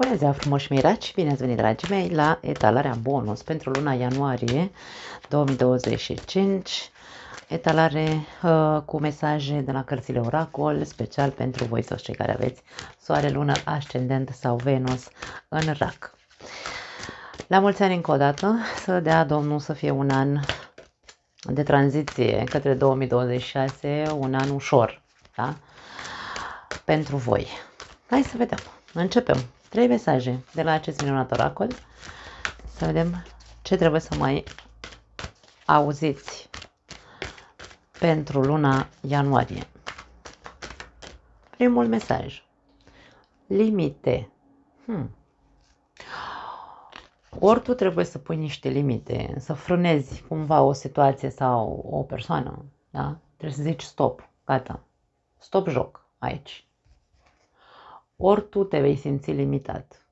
Bună ziua, frumoși miraci! Bine ați venit, dragii mei, la etalarea bonus pentru luna ianuarie 2025. Etalare cu mesaje de la cărțile Oracol, special pentru voi toți cei care aveți Soare, Lună, Ascendent sau Venus în Rac. La mulți ani încă o dată, să dea Domnul să fie un an de tranziție către 2026, un an ușor, da? Pentru voi. Hai să vedem. Începem. 3 mesaje de la acest minunat oracol. Să vedem ce trebuie să mai auziți pentru luna ianuarie. Primul mesaj. Limite. Ori tu trebuie să pui niște limite, să frânezi cumva o situație sau o persoană, da? Trebuie să zici stop, gata, stop joc aici. Ori tu te vei simți limitat,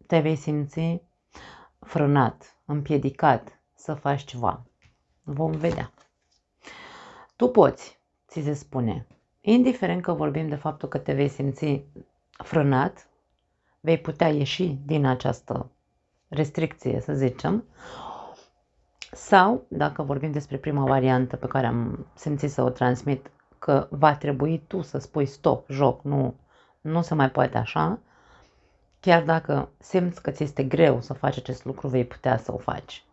te vei simți frânat, împiedicat să faci ceva. Vom vedea. Tu poți, ți se spune, indiferent că vorbim de faptul că te vei simți frânat, vei putea ieși din această restricție, să zicem, sau, dacă vorbim despre prima variantă pe care am simțit să o transmit, că va trebui tu să spui stop, joc, nu se mai poate așa, chiar dacă simți că ți este greu să faci acest lucru, vei putea să o faci.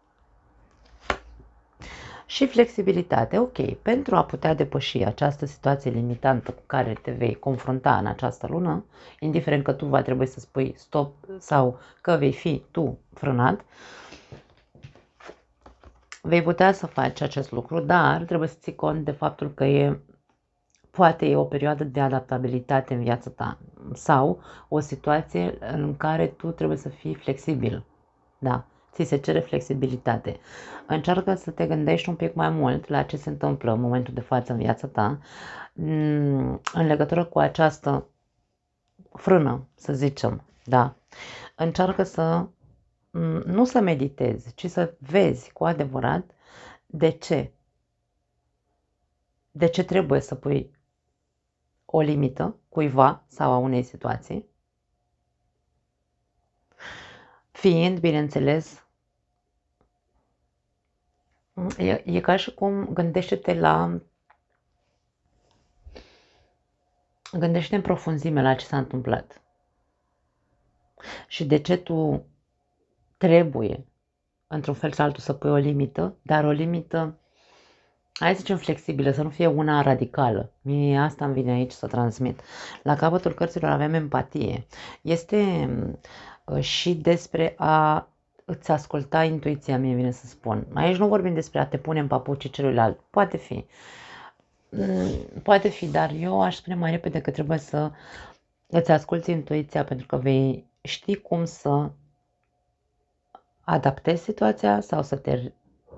Și flexibilitate, ok, pentru a putea depăși această situație limitantă cu care te vei confrunta în această lună, indiferent că tu va trebui să spui stop sau că vei fi tu frânat, vei putea să faci acest lucru, dar trebuie să ții cont de faptul că poate e o perioadă de adaptabilitate în viața ta sau o situație în care tu trebuie să fii flexibil, da. Ți se cere flexibilitate. Încearcă să te gândești un pic mai mult la ce se întâmplă în momentul de față în viața ta în legătură cu această frână, să zicem, da. Încearcă să nu să meditezi, ci să vezi cu adevărat de ce trebuie să pui o limită cuiva sau a unei situații, fiind, bineînțeles, e ca și cum gândește în profunzime la ce s-a întâmplat și de ce tu trebuie, într-un fel sau altul, să pui o limită, dar o limită, hai să zicem, flexibilă, să nu fie una radicală. Mie asta îmi vine aici să transmit. La capătul cărților avem empatie. Este și despre a îți asculta intuiția, mie vine să spun. Aici nu vorbim despre a te pune în papucii celuilalt. Poate fi, dar eu aș spune mai repede că trebuie să îți asculți intuiția, pentru că vei ști cum să adaptezi situația sau să te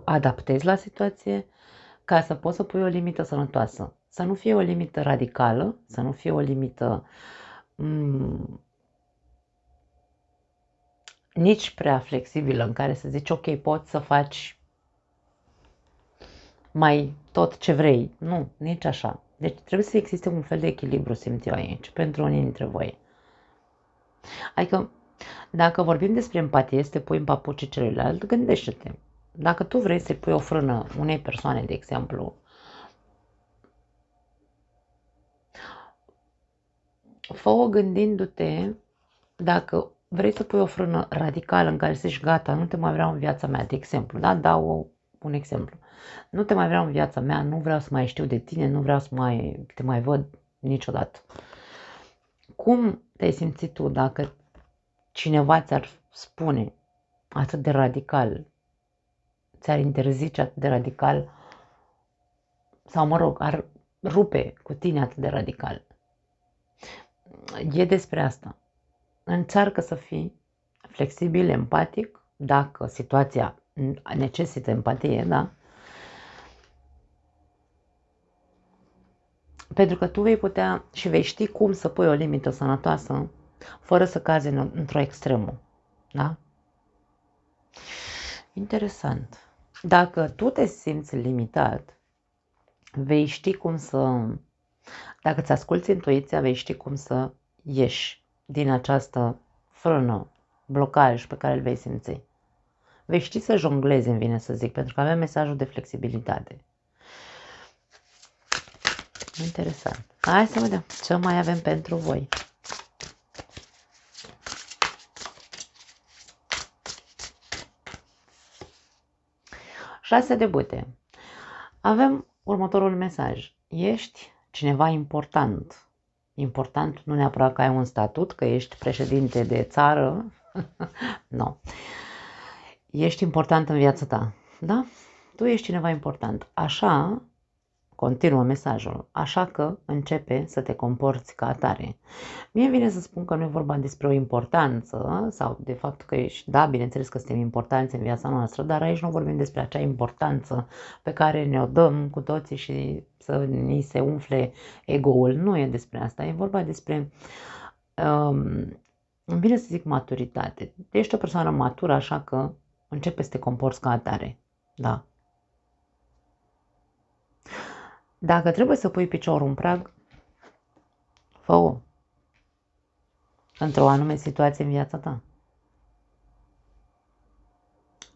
adaptezi la situație ca să poți să pui o limită sănătoasă. Să nu fie o limită radicală, să nu fie o limită nici prea flexibilă, în care să zici ok, poți să faci mai tot ce vrei. Nu, nici așa. Deci trebuie să existe un fel de echilibru, simt eu aici, pentru unii dintre voi. Adică, dacă vorbim despre empatie, să te pui în papucii celuilalt, gândește-te. Dacă tu vrei să pui o frână unei persoane, de exemplu, fă-o gândindu-te dacă vrei să pui o frână radicală în care să zici gata, nu te mai vreau în viața mea, de exemplu, da? Dau un exemplu. Nu te mai vreau în viața mea, nu vreau să mai știu de tine, nu vreau să te mai văd niciodată. Cum te-ai simțit tu dacă cineva ți-ar spune atât de radical, ți-ar interzice atât de radical, sau mă rog, ar rupe cu tine atât de radical? E despre asta. Încearcă să fii flexibil, empatic, dacă situația necesită empatie, da? Pentru că tu vei putea și vei ști cum să pui o limită sănătoasă fără să cazi într-o extremă, da? Interesant. Dacă tu te simți limitat, vei ști dacă îți asculți intuiția, vei ști cum să ieși din această frână, blocaj pe care îl vei simți. Vei ști să jonglezi, îmi vine să zic, pentru că avem mesajul de flexibilitate. Interesant. Hai să vedem ce mai avem pentru voi. Șase de bâte. Avem următorul mesaj. Ești cineva important. Important nu neapărat că ai un statut, că ești președinte de țară. Nu. Ești important în viața ta. Da? Tu ești cineva important. Așa, continuă mesajul, așa că începe să te comporți ca atare. Mie vine să spun că nu e vorba despre o importanță sau de faptul că ești, da, bineînțeles că suntem importanți în viața noastră, dar aici nu vorbim despre acea importanță pe care ne-o dăm cu toții și să ni se umfle ego-ul. Nu e despre asta, e vorba despre, îmi vine să zic maturitate. Ești o persoană matură, așa că începe să te comporți ca atare. Da. Dacă trebuie să pui piciorul în prag, fă-o într-o anume situație în viața ta.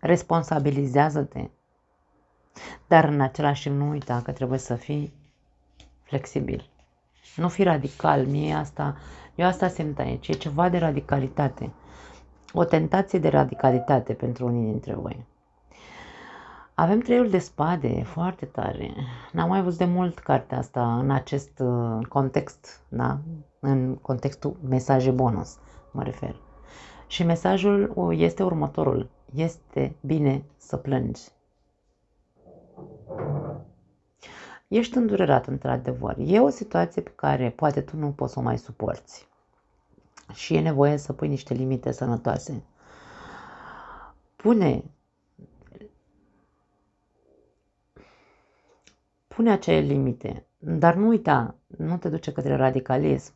Responsabilizează-te, dar în același timp nu uita că trebuie să fii flexibil. Nu fi radical, eu asta simt aici, e ceva de radicalitate. O tentație de radicalitate pentru unii dintre voi. Avem treiul de spade, foarte tare. N-am mai văzut de mult cartea asta în acest context, da? În contextul mesaje bonus, mă refer. Și mesajul este următorul. Este bine să plângi. Ești îndurerat, într-adevăr. E o situație pe care poate tu nu poți să o mai suporți. Și e nevoie să pui niște limite sănătoase. Pune acele limite, dar nu uita, nu te duce către radicalism.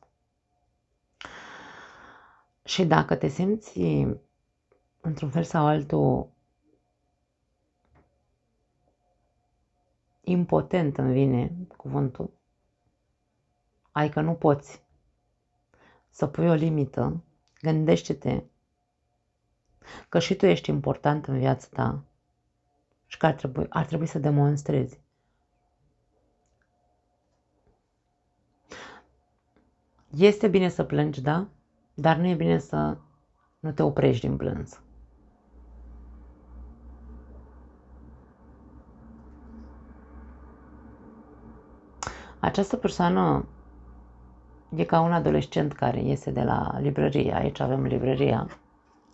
Și dacă te simți într-un fel sau altul impotent, îmi vine cuvântul, adică nu poți să pui o limită, gândește-te că și tu ești important în viața ta și că ar trebui să demonstrezi. Este bine să plângi, da? Dar nu e bine să nu te oprești din plâns. Această persoană e ca un adolescent care iese de la librărie. Aici avem librăria,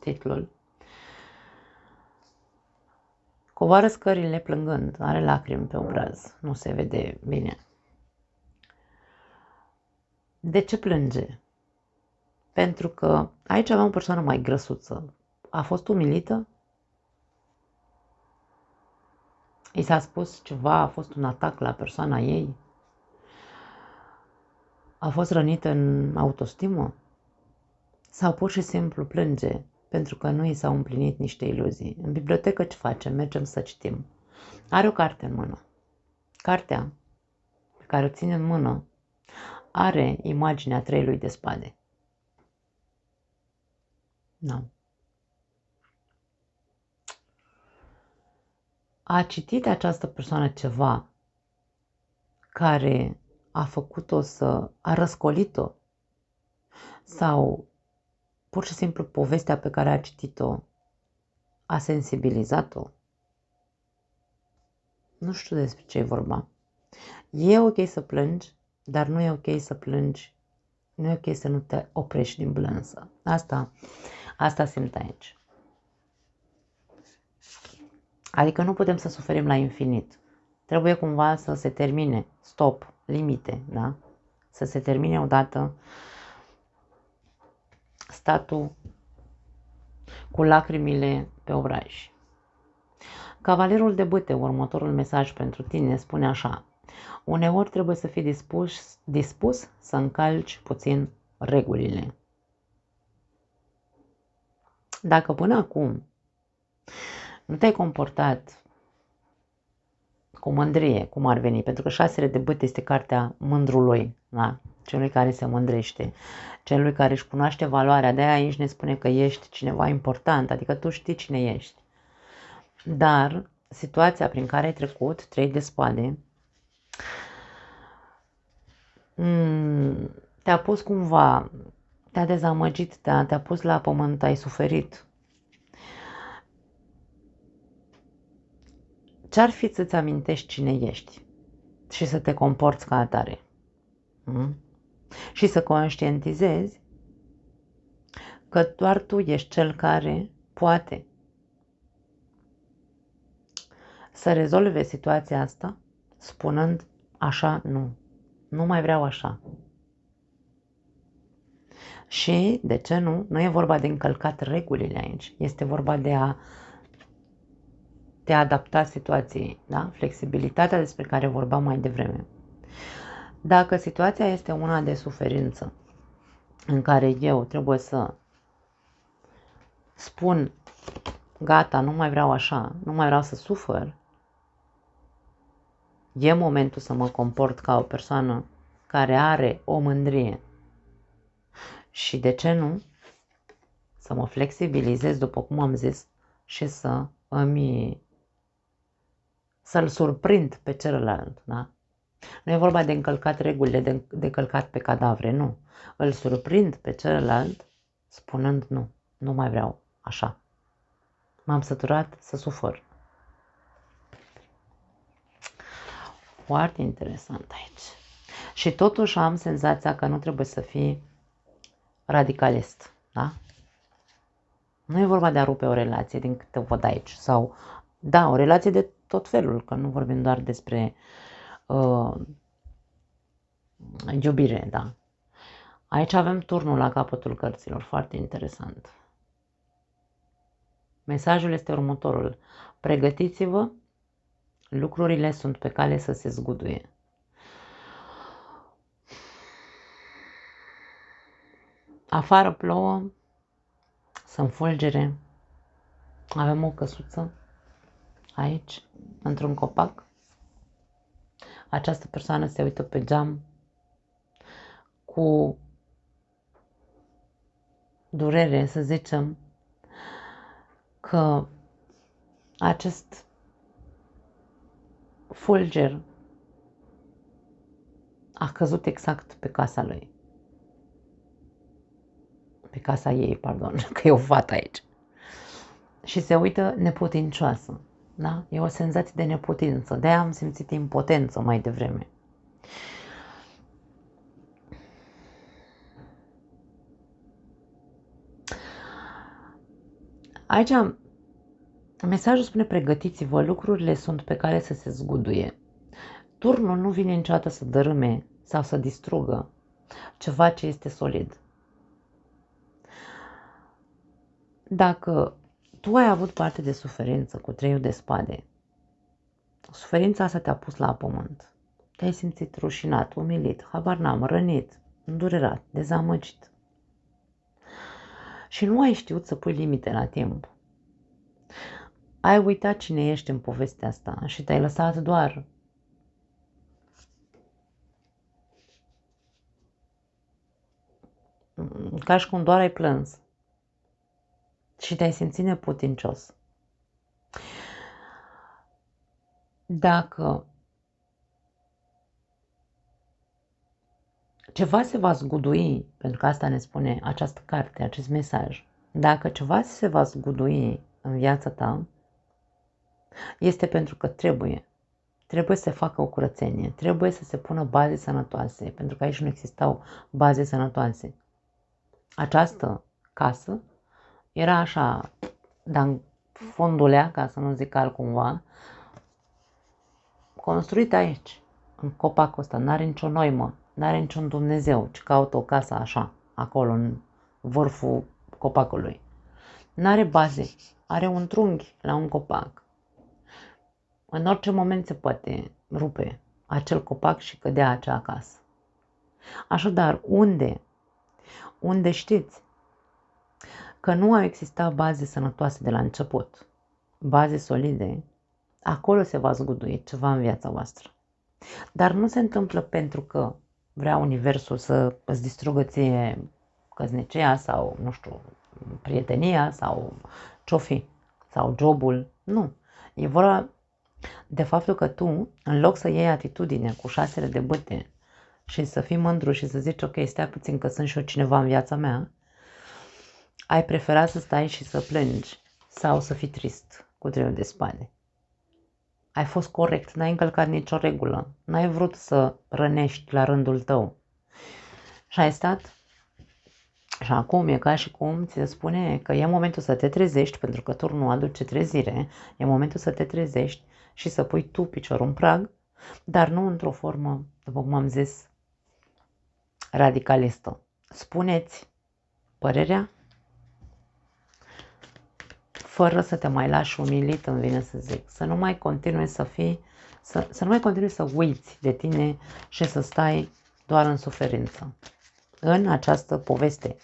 titlul. Coboară scările plângând, are lacrimi pe obraz, nu se vede bine. De ce plânge? Pentru că aici avem o persoană mai grăsuță. A fost umilită? I s-a spus ceva, a fost un atac la persoana ei? A fost rănită în autostimă? Sau pur și simplu plânge pentru că nu i s-au împlinit niște iluzii? În bibliotecă ce facem? Mergem să citim. Are o carte în mână. Cartea pe care o ține în mână are imaginea treiului de spade. Da. A citit această persoană ceva care a făcut-o a răscolit-o sau pur și simplu povestea pe care a citit-o a sensibilizat-o? Nu știu despre ce e vorba. E ok să plângi, dar nu e ok să plângi, nu e ok să nu te oprești din plânsă. Asta simt aici. Adică nu putem să suferim la infinit. Trebuie cumva să se termine. Stop, limite, da? Să se termine odată statul cu lacrimile pe obraj. Cavalerul de bâte, următorul mesaj pentru tine, spune așa. Uneori trebuie să fii dispus să încalci puțin regulile. Dacă până acum nu te-ai comportat cu mândrie, cum ar veni, pentru că șasele de bâte este cartea mândrului, da? celui care se mândrește, celui care își cunoaște valoarea. De-aia aici ne spune că ești cineva important, adică tu știi cine ești. Dar situația prin care ai trecut, 3 de spade, te-a pus cumva, te-a dezamăgit, te-a pus la pământ, ai suferit. Ce-ar fi să-ți amintești cine ești și să te comporți ca atare? Și să conștientizezi că doar tu ești cel care poate să rezolve situația asta spunând așa nu. Nu mai vreau așa. Și, de ce nu? Nu e vorba de încălcat regulile aici. Este vorba de a te adapta situației. Da? Flexibilitatea despre care vorbeam mai devreme. Dacă situația este una de suferință, în care eu trebuie să spun gata, nu mai vreau așa, nu mai vreau să sufăr, e momentul să mă comport ca o persoană care are o mândrie. Și de ce nu? Să mă flexibilizez, după cum am zis, și să-l surprind pe celălalt. Da? Nu e vorba de încălcat regulile, de călcat pe cadavre, nu. Îl surprind pe celălalt spunând nu, nu mai vreau așa. M-am săturat să sufăr. Foarte interesant aici. Și totuși am senzația că nu trebuie să fii radicalist. Da? Nu e vorba de a rupe o relație din câte văd aici. Sau, da, o relație de tot felul, că nu vorbim doar despre iubire, da. Aici avem turnul la capătul cărților, foarte interesant. Mesajul este următorul. Pregătiți-vă, lucrurile sunt pe cale să se zguduie. Afară plouă, sunt fulgere, avem o căsuță aici, într-un copac. Această persoană se uită pe geam cu durere, să zicem, că acest fulger a căzut exact pe casa lui. Pe casa ei, pardon, că e o fată aici. Și se uită neputincioasă. Da? E o senzație de neputință. De-aia am simțit impotență mai devreme. Aici mesajul spune pregătiți-vă, lucrurile sunt pe care să se zguduie. Turnul nu vine niciodată să dărâme sau să distrugă ceva ce este solid. Dacă tu ai avut parte de suferință cu 3 de spade, suferința asta te-a pus la pământ. Te-ai simțit rușinat, umilit, habar n-am, rănit, îndurerat, dezamăgit. Și nu ai știut să pui limite la timp. Ai uitat cine ești în povestea asta și te-ai lăsat doar ca și cum doar ai plâns și te-ai simțit neputincios. Dacă ceva se va zgudui, pentru că asta ne spune această carte, acest mesaj, dacă ceva se va zgudui în viața ta, este pentru că trebuie să se facă o curățenie, trebuie să se pună baze sănătoase, pentru că aici nu existau baze sănătoase. Această casă era așa, dar în fondulea, ca să nu zic altcumva, construită aici, în copacul ăsta, n-are nicio noimă, n-are niciun Dumnezeu, ci caută o casă așa, acolo, în vârful copacului. N-are baze, are un trunghi la un copac. În orice moment se poate rupe acel copac și cădea acea casă. Așadar, unde știți că nu au existat baze sănătoase de la început, baze solide, acolo se va zgudui ceva în viața voastră. Dar nu se întâmplă pentru că vrea universul să îți distrugă ție căsnicia sau, nu știu, prietenia sau ce-o fi, sau jobul. Nu. E vorba de faptul că tu, în loc să iei atitudine cu 6 de bâte și să fii mândru și să zici, ok, stai puțin că sunt și eu cineva în viața mea, ai preferat să stai și să plângi sau să fii trist cu 3 de spade. Ai fost corect, n-ai încălcat nicio regulă, n-ai vrut să rănești la rândul tău. Și ai stat și acum e ca și cum ți se spune că e momentul să te trezești, pentru că turnul aduce trezire, e momentul să te trezești și să pui tu piciorul în prag, dar nu într-o formă, după cum am zis, radicalistă. Spuneți părerea fără să te mai lași umilit, îmi vine să zic. Să nu mai continui să fii, să nu mai continui să uiți de tine și să stai doar în suferință. În această poveste.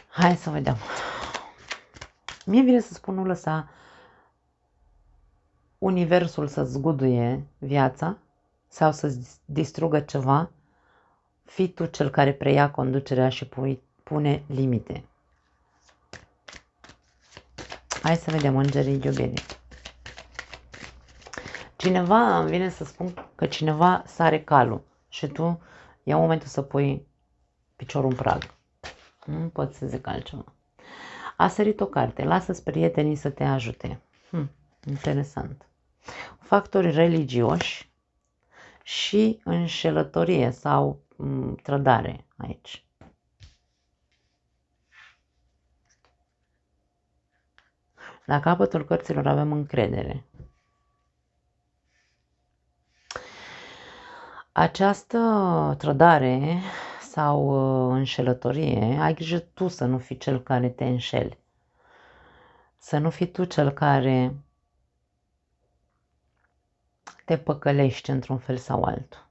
Hai să vedem. Mie vine să spun, nu lăsa universul să zguduie viața sau să distrugă ceva. Fii tu cel care preia conducerea și pune limite. Hai să vedem îngerii iubirii. Cineva, îmi vine să spun că cineva sare calul și tu ia momentul să pui piciorul în prag. Nu pot să zic altceva. A sărit o carte, lasă-ți prietenii să te ajute. Interesant. Factori religioși și înșelătorie sau trădare aici. La capătul cărților avem încredere. Această trădare sau înșelătorie, ai grijă tu să nu fii cel care te înșeli. Să nu fii tu cel care te păcălești într-un fel sau altul.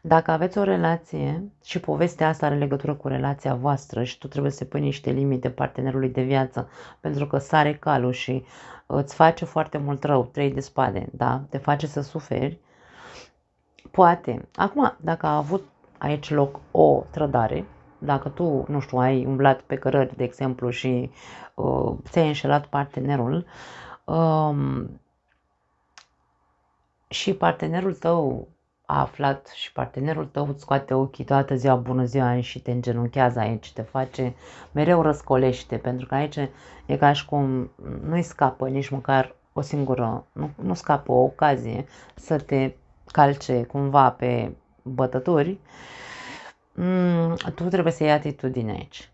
Dacă aveți o relație și povestea asta are legătură cu relația voastră și tu trebuie să pui niște limite partenerului de viață pentru că sare calul și îți face foarte mult rău, 3 de spade, da? Te face să suferi, poate. Acum, dacă a avut aici loc o trădare, dacă tu, nu știu, ai umblat pe cărări, de exemplu, și ți-ai înșelat partenerul și partenerul tău a aflat și partenerul tău îți scoate ochii toată ziua, bună ziua, și te îngenunchează aici, te face, mereu răscolește, pentru că aici e ca și cum nu-i scapă nici măcar o singură, nu scapă o ocazie să te calce cumva pe bătături. Tu trebuie să iei atitudine aici.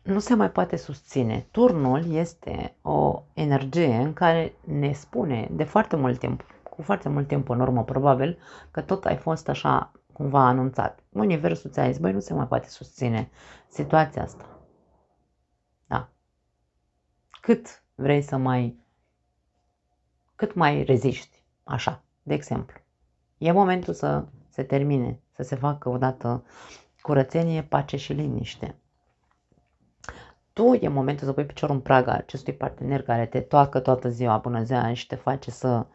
Nu se mai poate susține. Turnul este o energie în care ne spune de foarte mult timp, cu foarte mult timp în urmă probabil, că tot ai fost așa cumva anunțat. Universul ți-a zis, băi, nu se mai poate susține situația asta. Da. Cât vrei să cât mai reziști, așa, de exemplu. E momentul să se termine, să se facă odată curățenie, pace și liniște. Tu e momentul să pui piciorul în praga acestui partener care te toacă toată ziua, bună ziua, și te face să...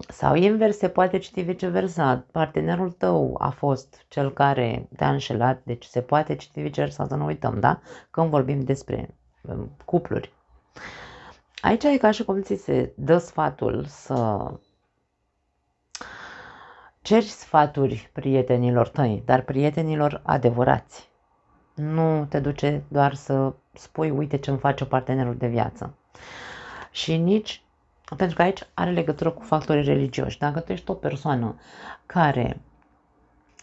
Sau invers, se poate citi viceversa. Partenerul tău a fost cel care te-a înșelat, deci se poate citi viceversa, să nu uităm, da? Când vorbim despre cupluri. Aici e ca și cum ți se dă sfatul să ceri sfaturi prietenilor tăi, dar prietenilor adevărați. Nu te duce doar să spui, uite ce îmi face partenerul de viață. Și nici, pentru că aici are legătură cu factorii religioși. Dacă tu ești o persoană care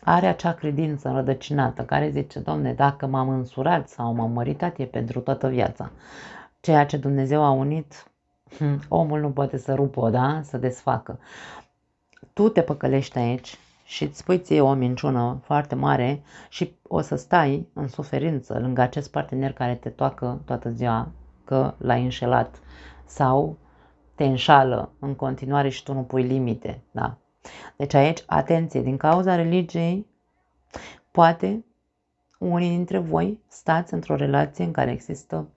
are acea credință înrădăcinată, care zice, Doamne, dacă m-am însurat sau m-am măritat, e pentru toată viața. Ceea ce Dumnezeu a unit, omul nu poate să rupă, da? Să desfacă. Tu te păcălești aici și îți spui ție o minciună foarte mare și o să stai în suferință lângă acest partener care te toacă toată ziua că l-ai înșelat sau te înșală în continuare și tu nu pui limite. Da? Deci aici, atenție, din cauza religiei, poate unii dintre voi stați într-o relație în care există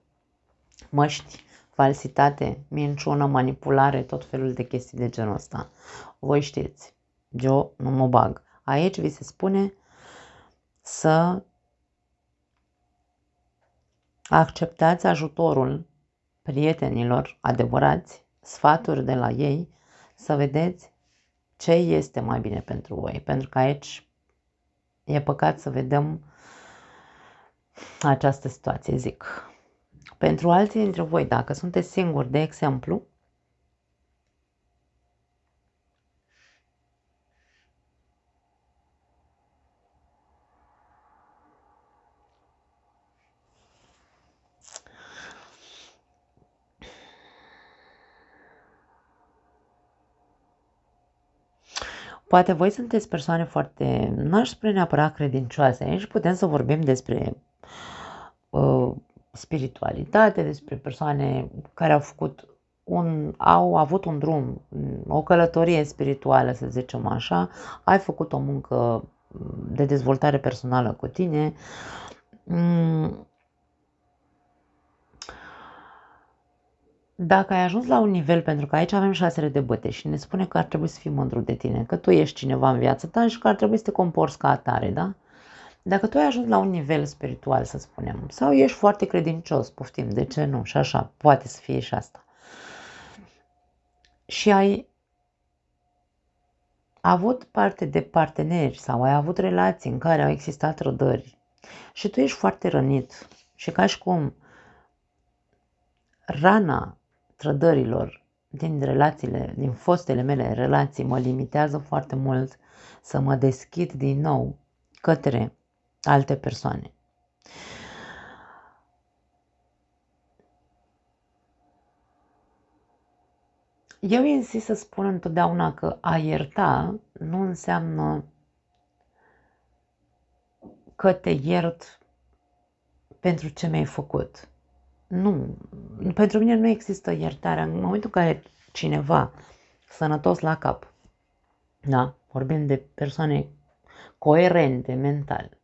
măști falsitate, minciună, manipulare, tot felul de chestii de genul ăsta. Voi știți, eu nu mă bag. Aici vi se spune să acceptați ajutorul prietenilor adevărați, sfaturi de la ei, să vedeți ce este mai bine pentru voi. Pentru că aici e păcat să vedem această situație, zic. Pentru alții dintre voi, dacă sunteți singuri, de exemplu, poate voi sunteți persoane foarte, nu aș spune neapărat credincioase, aici putem să vorbim despre spiritualitate, despre persoane care au avut un drum, o călătorie spirituală, să zicem așa, ai făcut o muncă de dezvoltare personală cu tine. Dacă ai ajuns la un nivel, pentru că aici avem 6 de băte și ne spune că ar trebui să fii mândru de tine, că tu ești cineva în viața ta și că ar trebui să te comporți ca atare, da? Dacă tu ai ajuns la un nivel spiritual, să spunem, sau ești foarte credincios, poftim, de ce nu? Și așa, poate să fie și asta. Și ai avut parte de parteneri sau ai avut relații în care au existat rădări și tu ești foarte rănit și ca și cum rana trădărilor din relațiile, din fostele mele relații mă limitează foarte mult să mă deschid din nou către alte persoane. Eu insist să spun întotdeauna că a ierta nu înseamnă că te iert pentru ce mi-ai făcut. Nu, pentru mine nu există iertare. În momentul în care cineva sănătos la cap, da, vorbim de persoane coerente mental,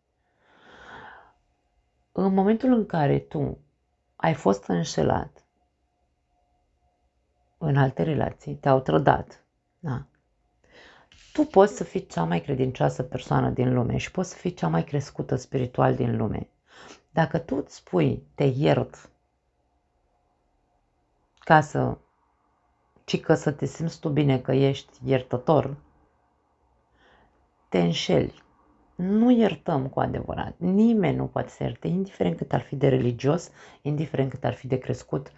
în momentul în care tu ai fost înșelat în alte relații, te-au trădat, da, tu poți să fii cea mai credincioasă persoană din lume și poți să fii cea mai crescută spiritual din lume. Dacă tu îți spui te iert ca să te simți tu bine că ești iertător, te înșeli. Nu iertăm cu adevărat. Nimeni nu poate să ierte, indiferent cât ar fi de religios, indiferent cât ar fi de crescut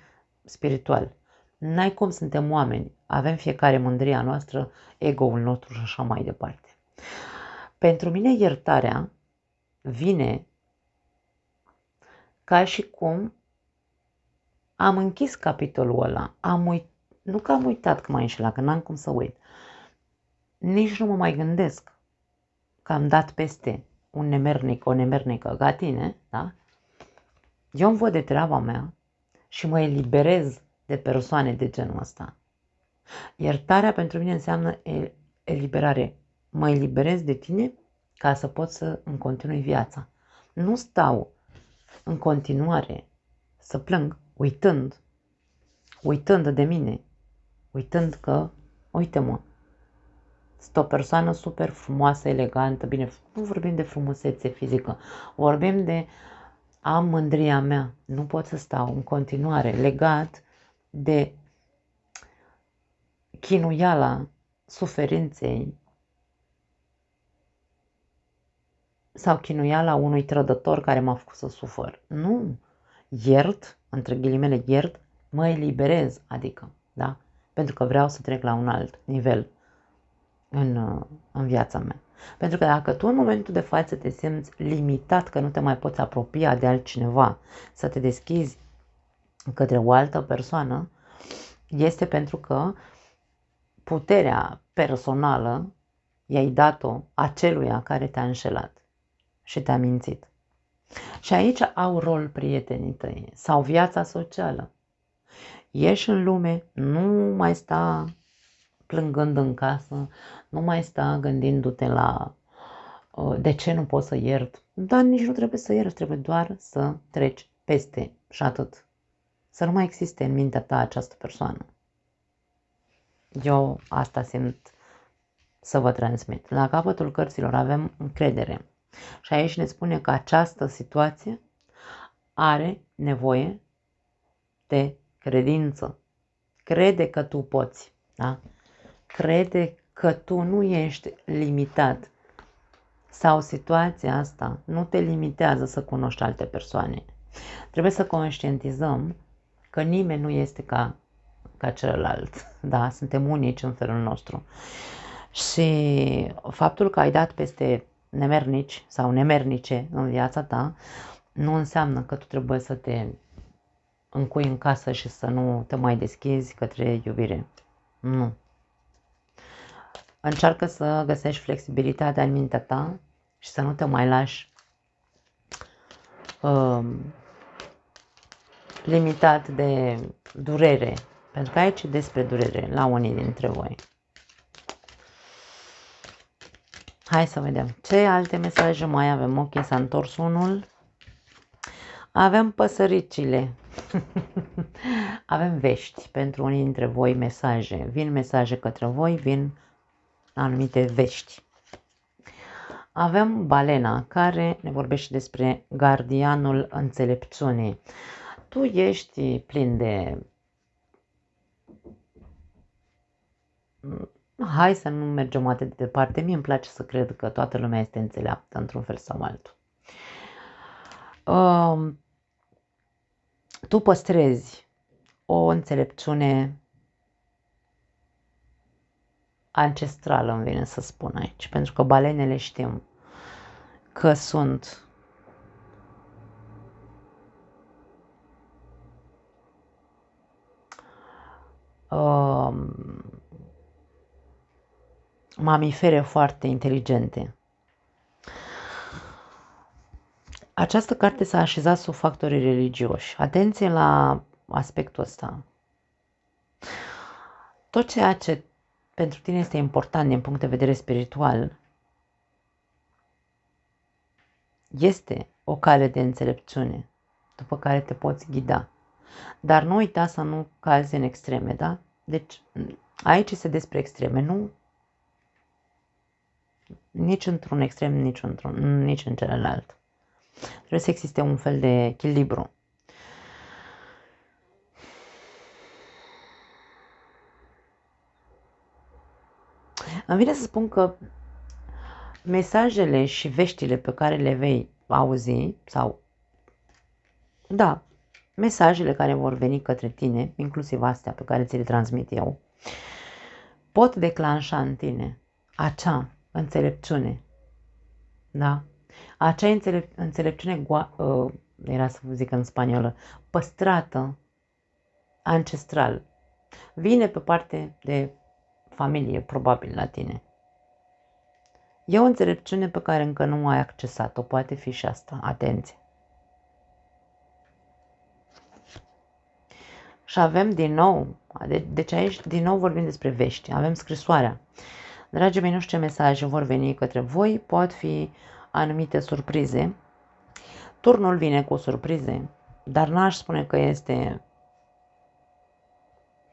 spiritual. N-ai cum, suntem oameni, avem fiecare mândria noastră, ego-ul nostru și așa mai departe. Pentru mine iertarea vine ca și cum am închis capitolul ăla, nu că am uitat că m-am înșelat, că n-am cum să uit. Nici nu mă mai gândesc că am dat peste un nemernic, o nemernică ca tine, da? Eu îmi văd de treaba mea și mă eliberez de persoane de genul ăsta. Iertarea pentru mine înseamnă eliberare. Mă eliberez de tine ca să pot să îmi continui viața. Nu stau în continuare să plâng uitând de mine, uitând că, uite-mă, sunt o persoană super frumoasă, elegantă, bine, nu vorbim de frumusețe fizică, vorbim de am mândria mea, nu pot să stau în continuare legat de chinuiala suferinței sau chinuiala unui trădător care m-a făcut să sufăr. Nu, iert, între ghilimele iert, mă eliberez, adică, da? Pentru că vreau să trec la un alt nivel în viața mea. Pentru că dacă tu în momentul de față te simți limitat, că nu te mai poți apropia de altcineva, să te deschizi către o altă persoană, este pentru că puterea personală i-ai dat-o aceluia care te-a înșelat și te-a mințit. Și aici au rol prietenii tăi sau viața socială. Ieși în lume, nu mai sta plângând în casă, nu mai sta gândindu-te la de ce nu pot să iert. Dar nici nu trebuie să ierți, trebuie doar să treci peste și atât. să nu mai existe în mintea ta această persoană. Eu asta simt să vă transmit. La capătul cărților avem încredere. Și aici ne spune că această situație are nevoie de credință. Crede că tu poți. Da? Crede că tu nu ești limitat. Sau situația asta nu te limitează să cunoști alte persoane. Trebuie să conștientizăm că nimeni nu este ca celălalt. Da? Suntem unici în felul nostru. Și faptul că ai dat peste nemernici sau nemernice în viața ta nu înseamnă că tu trebuie să te încui în casă și să nu te mai deschizi către iubire. Nu. Încearcă să găsești flexibilitatea în mintea ta și să nu te mai lași limitat de durere. Pentru că aici e despre durere la unii dintre voi. Hai să vedem ce alte mesaje mai avem. Ok, s-a întors unul. Avem păsăricile. Avem vești pentru unii dintre voi, mesaje. Vin mesaje către voi, vin anumite vești. Avem balena, care ne vorbește despre gardianul înțelepciunii. Tu ești plin de... Hai să nu mergem atât de departe. Mie îmi place să cred că toată lumea este înțeleaptă într-un fel sau altul. Tu păstrezi o înțelepciune ancestrală, îmi vine să spun aici, pentru că balenele știm că sunt mamifere foarte inteligente. Această carte s-a așezat sub factorii religioși. Atenție la aspectul ăsta. Tot ceea ce pentru tine este important din punct de vedere spiritual este o cale de înțelepciune după care te poți ghida. Dar nu uita să nu cazi în extreme, da? Deci aici este despre extreme, nu nici într-un extrem, nici în celălalt. Trebuie să existe un fel de echilibru. Îmi vine să spun că mesajele și veștile pe care le vei auzi sau, da, mesajele care vor veni către tine, inclusiv astea pe care ți le transmit eu, pot declanșa în tine acea înțelepciune, da? Acea înțelepciune, era să vă zic în spaniolă, păstrată, ancestral. Vine pe parte de familie, probabil, la tine. E o înțelepciune pe care încă nu ai accesat-o, poate fi și asta, atenție. Și avem din nou, deci aici din nou vorbim despre vești, avem scrisoarea. Dragii mei, nu știu ce mesaje vor veni către voi, pot fi anumite surprize. Turnul vine cu surprize, dar n-aș spune că este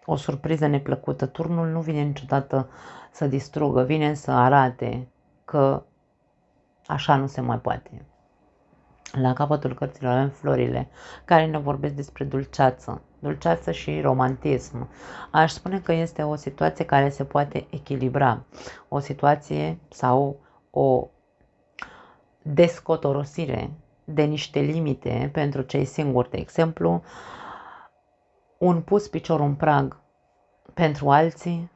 o surpriză neplăcută. Turnul nu vine niciodată să distrugă, vine să arate că așa nu se mai poate. La capătul cărților avem florile, care ne vorbesc despre dulceață și romantism. Aș spune că este o situație care se poate echilibra, o situație sau o descotorosire de niște limite pentru cei singuri, de exemplu, un pus picior în prag pentru alții,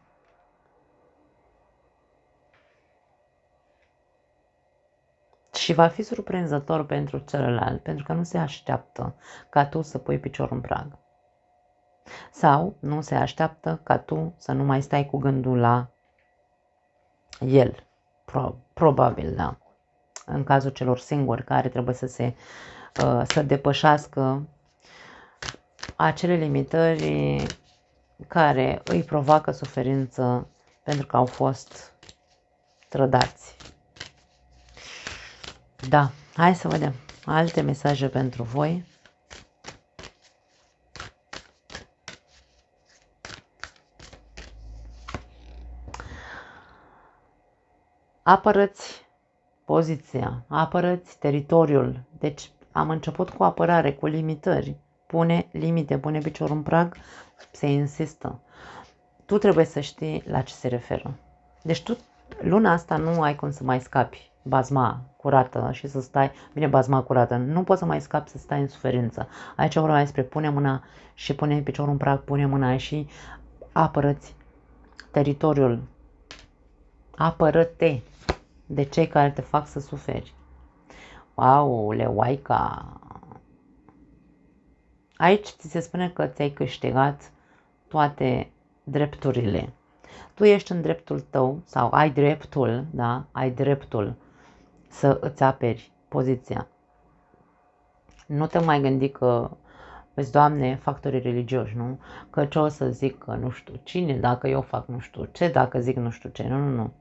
și va fi surprinzător pentru celălalt, pentru că nu se așteaptă ca tu să pui piciorul în prag. Sau nu se așteaptă ca tu să nu mai stai cu gândul la el. Probabil, da. În cazul celor singuri care trebuie să depășească acele limitări care îi provoacă suferință pentru că au fost trădați. Da, hai să vedem alte mesaje pentru voi. Apără-ți poziția, apără-ți teritoriul. Deci am început cu apărare, cu limitări. Pune limite, pune piciorul în prag, se insistă. Tu trebuie să știi la ce se referă. Deci tu, luna asta nu ai cum să mai scapi bazma curată și să stai, bine, bazma curată, nu poți să mai scapi să stai în suferință. Aici vorba despre pune mâna și pune piciorul în prag, pune mâna și apără-ți teritoriul. Apără-te de cei care te fac să suferi. Wow, leoaica! Aici ți se spune că ți-ai câștigat toate drepturile. Tu ești în dreptul tău sau ai dreptul, da? Ai dreptul să îți aperi poziția. Nu te mai gândi că, vezi, Doamne, factorii religioși, nu? Că ce o să zic că nu știu cine, dacă eu fac nu știu ce, dacă zic nu știu ce, nu.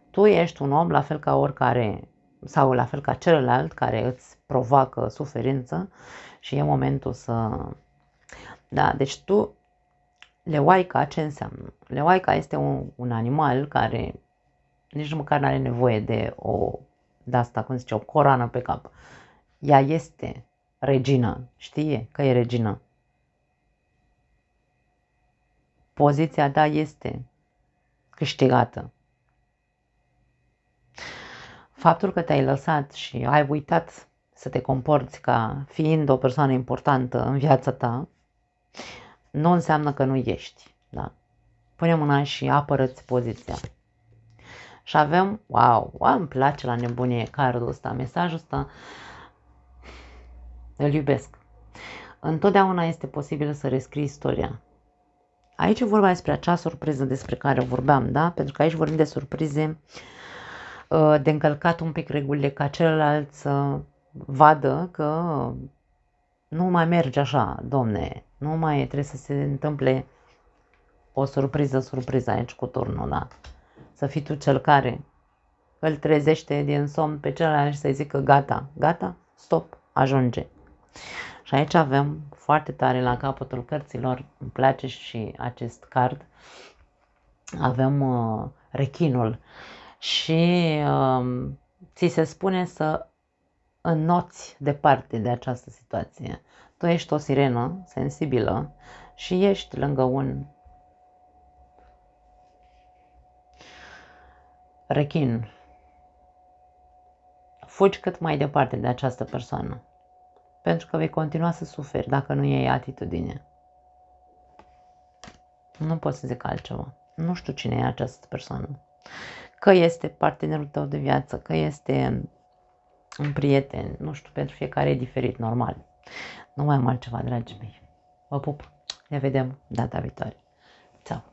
Tu ești un om la fel ca oricare sau la fel ca celălalt care îți provoacă suferință și e momentul să... Da, deci tu, leoaica, ce înseamnă? Leoaica este un animal care nici măcar nu are nevoie de asta, cum zice, o coroană pe cap. Ea este regină, știe că e regină. Poziția ta este câștigată. Faptul că te-ai lăsat și ai uitat să te comporți ca fiind o persoană importantă în viața ta, nu înseamnă că nu ești. Da? Pune mâna și apără-ți poziția. Și avem, wow, îmi place la nebunie cardul ăsta, mesajul ăsta, îl iubesc. Întotdeauna este posibil să rescrii istoria. Aici e vorba despre acea surpriză despre care vorbeam, da? Pentru că aici vorbim de surprize, de încălcat un pic regulile ca celălalt să vadă că nu mai merge așa, domne, nu mai trebuie să se întâmple o surpriză aici cu turnul, da? Să fii tu cel care îl trezește din somn pe celălalt și să-i zică gata, stop, ajunge. Și aici avem foarte tare la capătul cărților, îmi place și acest card, avem rechinul și ți se spune să înnoți departe de această situație. Tu ești o sirenă sensibilă și ești lângă un rechin. Fugi cât mai departe de această persoană, pentru că vei continua să suferi dacă nu iei atitudine. Nu pot să zic altceva. Nu știu cine e această persoană. Că este partenerul tău de viață, că este un prieten, nu știu, pentru fiecare e diferit, normal. Nu mai am altceva, dragii mei. Vă pup. Ne vedem data viitoare. Ciao.